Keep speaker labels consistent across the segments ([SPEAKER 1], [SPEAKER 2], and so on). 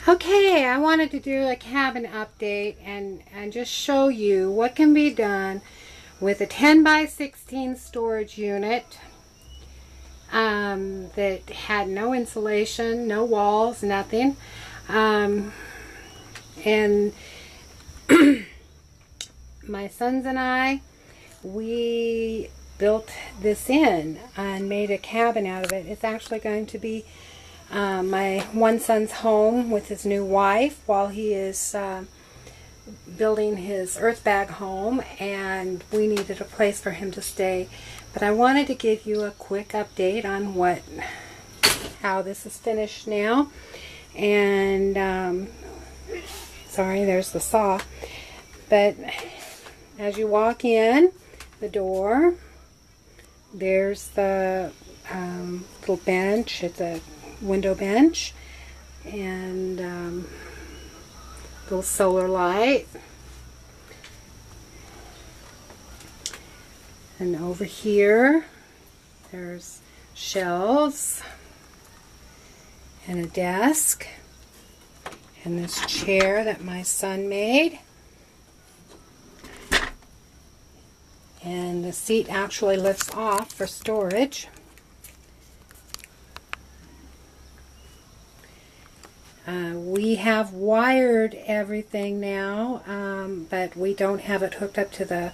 [SPEAKER 1] Okay, I wanted to do a cabin update and just show you what can be done with a 10 by 16 storage unit that had no insulation, no walls, nothing. And my sons and I, we built this in and made a cabin out of it. It's actually going to be my one son's home with his new wife while he is building his earth bag home, and we needed a place for him to stay. But I wanted to give you a quick update on how this is finished now. And sorry, there's the saw. But as you walk in the door, there's the little bench. It's a window bench, and little solar light. And over here, there's shelves and a desk and this chair that my son made. And the seat actually lifts off for storage. We have wired everything now, but we don't have it hooked up to the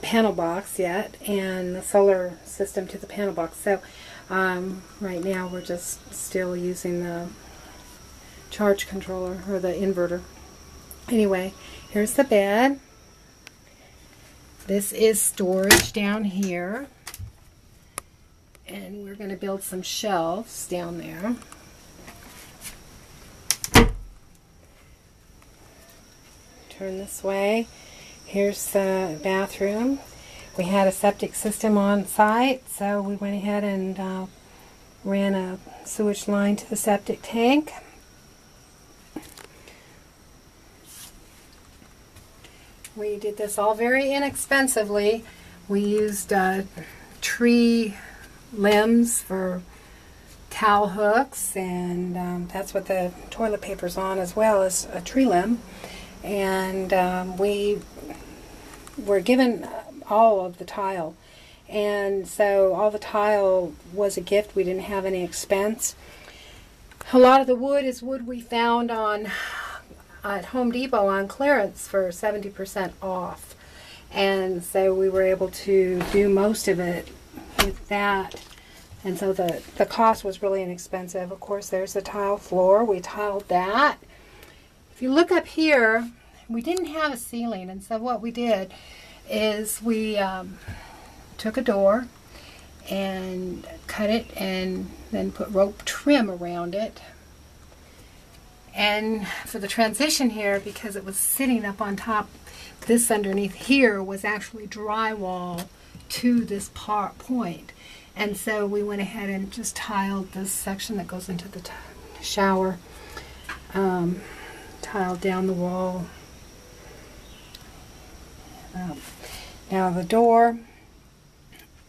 [SPEAKER 1] panel box yet, and the solar system to the panel box. So right now we're just still using the charge controller or the inverter. Anyway, here's the bed. This is storage down here, and we're going to build some shelves down there. Turn this way. Here's the bathroom. We had a septic system on site, so we went ahead and ran a sewage line to the septic tank. We did this all very inexpensively. We used tree limbs for towel hooks, and that's what the toilet paper's on as well, as a tree limb. And we were given all of the tile, and so all the tile was a gift. We didn't have any expense. A lot of the wood is wood we found at Home Depot on clearance for 70% off, and so we were able to do most of it with that, and so the cost was really inexpensive. Of course, there's the tile floor. We tiled that. If you look up here, we didn't have a ceiling, and so what we did is we took a door and cut it and then put rope trim around it. And for the transition here, because it was sitting up on top, this underneath here was actually drywall to this point. And so we went ahead and just tiled this section that goes into the shower, tiled down the wall. Now the door,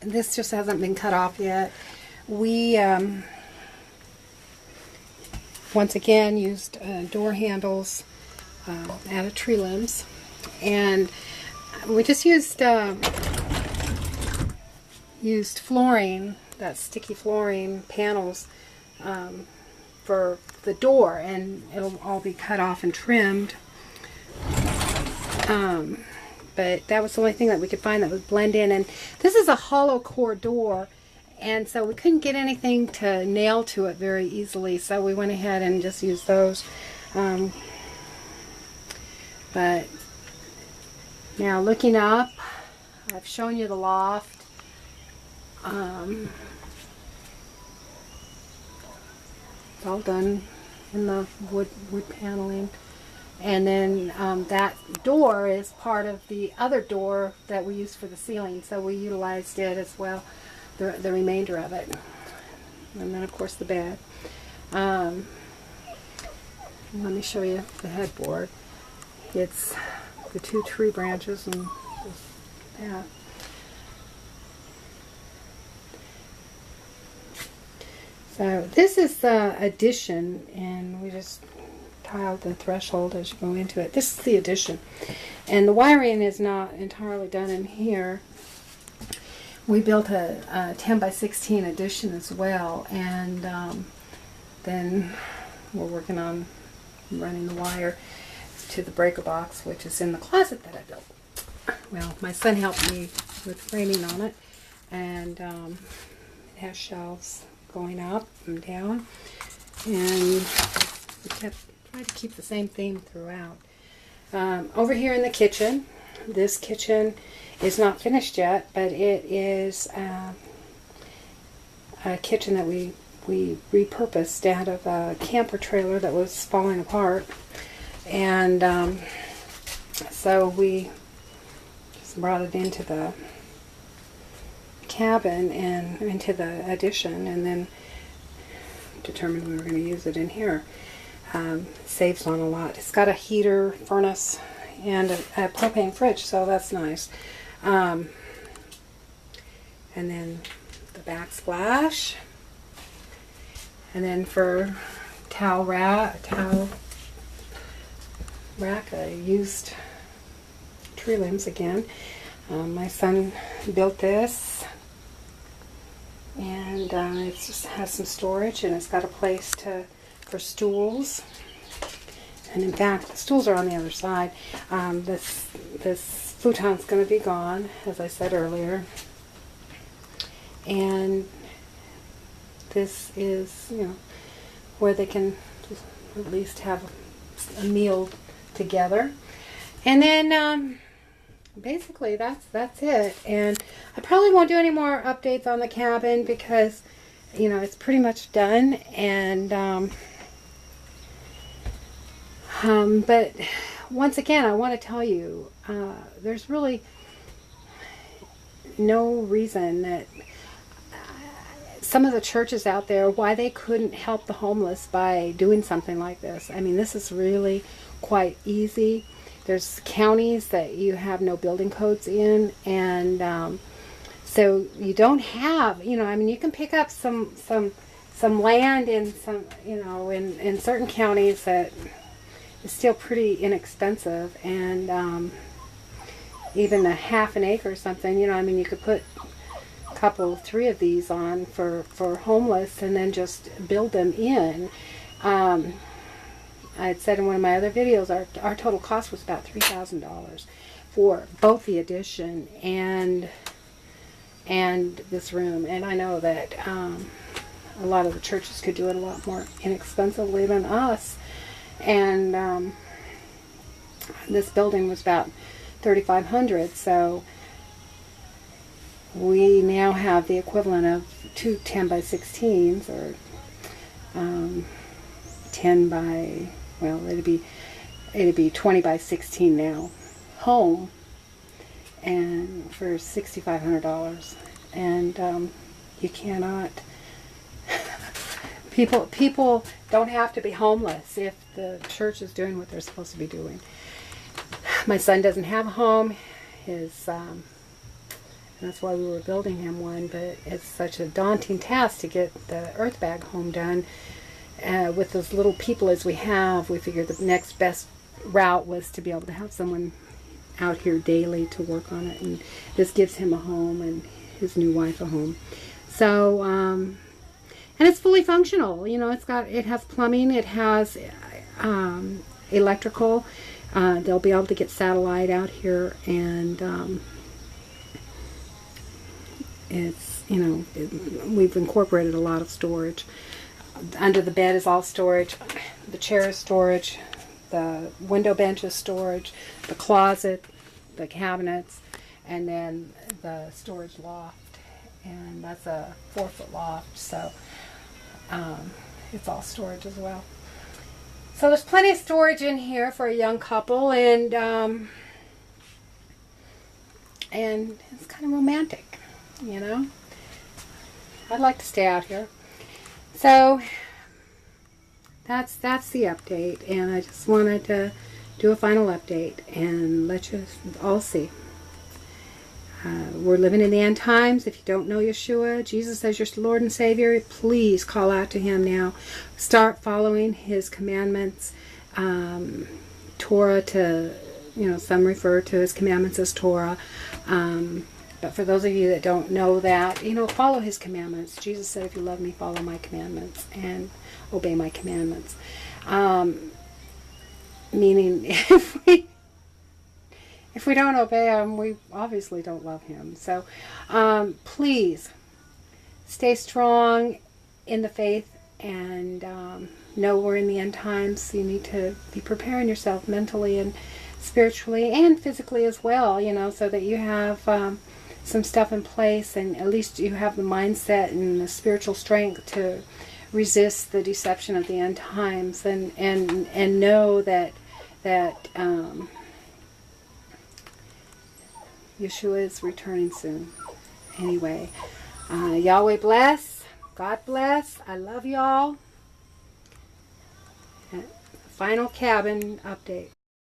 [SPEAKER 1] this just hasn't been cut off yet. We once again used door handles out of tree limbs, and we just used flooring, that sticky flooring panels for the door, and it'll all be cut off and trimmed. But that was the only thing that we could find that would blend in. And this is a hollow core door, and so we couldn't get anything to nail to it very easily, so we went ahead and just used those. But now looking up, I've shown you the loft. It's all done in the wood paneling. And then that door is part of the other door that we used for the ceiling, so we utilized it as well, the remainder of it. And then of course the bed. Let me show you the headboard. It's the 2 tree branches and that. So this is the addition, and we just tile, the threshold as you go into it. This is the addition. And the wiring is not entirely done in here. We built a 10 by 16 addition as well, and then we're working on running the wire to the breaker box, which is in the closet that I built. Well, my son helped me with framing on it, and it has shelves going up and down, and we try to keep the same theme throughout. Over here in the kitchen, this kitchen is not finished yet, but it is a kitchen that we repurposed out of a camper trailer that was falling apart, and so we just brought it into the cabin and into the addition, and then determined we were going to use it in here. Saves on a lot. It's got a heater, furnace, and a propane fridge, so that's nice. And then the backsplash, and then for towel rack, I used tree limbs again. My son built this, and it just has some storage, and it's got a place for stools. And in fact, the stools are on the other side. This futon's going to be gone, as I said earlier. And this is, where they can at least have a meal together. And then basically that's it. And I probably won't do any more updates on the cabin because, it's pretty much done. And but once again, I want to tell you, there's really no reason that some of the churches out there, why they couldn't help the homeless by doing something like this. I mean, this is really quite easy. There's counties that you have no building codes in, and so you don't have, you can pick up some land in some, in certain counties that is still pretty inexpensive, and even a half an acre or something, you could put a couple, 3 of these on for homeless, and then just build them in. I had said in one of my other videos, our total cost was about $3,000 for both the addition and this room. And I know that a lot of the churches could do it a lot more inexpensively than us. And this building was about $3,500, so we now have the equivalent of 2 10 by 16s, or 10 by, well, it'd be 20 by 16 now, home, and for $6,500. And you cannot. People don't have to be homeless if the church is doing what they're supposed to be doing. My son doesn't have a home. And that's why we were building him one, but it's such a daunting task to get the earth bag home done. With as little people as we have, we figured the next best route was to be able to have someone out here daily to work on it, and this gives him a home and his new wife a home. So, and it's fully functional. It has plumbing, it has electrical. They'll be able to get satellite out here, and it's, we've incorporated a lot of storage. Under the bed is all storage. The chair is storage. The window bench is storage. The closet, the cabinets, and then the storage loft. And that's a 4-foot loft, so it's all storage as well. So there's plenty of storage in here for a young couple, and it's kind of romantic, I'd like to stay out here. So that's the update, and I just wanted to do a final update and let you all see. We're living in the end times. If you don't know Yeshua, Jesus as your Lord and Savior, please call out to Him now. Start following His commandments. Torah to, some refer to his commandments as Torah. But for those of you that don't know that, follow his commandments. Jesus said, if you love me, follow my commandments and obey my commandments. Meaning, if we don't obey him, we obviously don't love him. So please stay strong in the faith, and know we're in the end times. You need to be preparing yourself mentally and spiritually and physically as well, so that you have some stuff in place, and at least you have the mindset and the spiritual strength to resist the deception of the end times, and know that Yeshua is returning soon. Anyway, Yahweh bless. God bless. I love y'all. Final cabin update.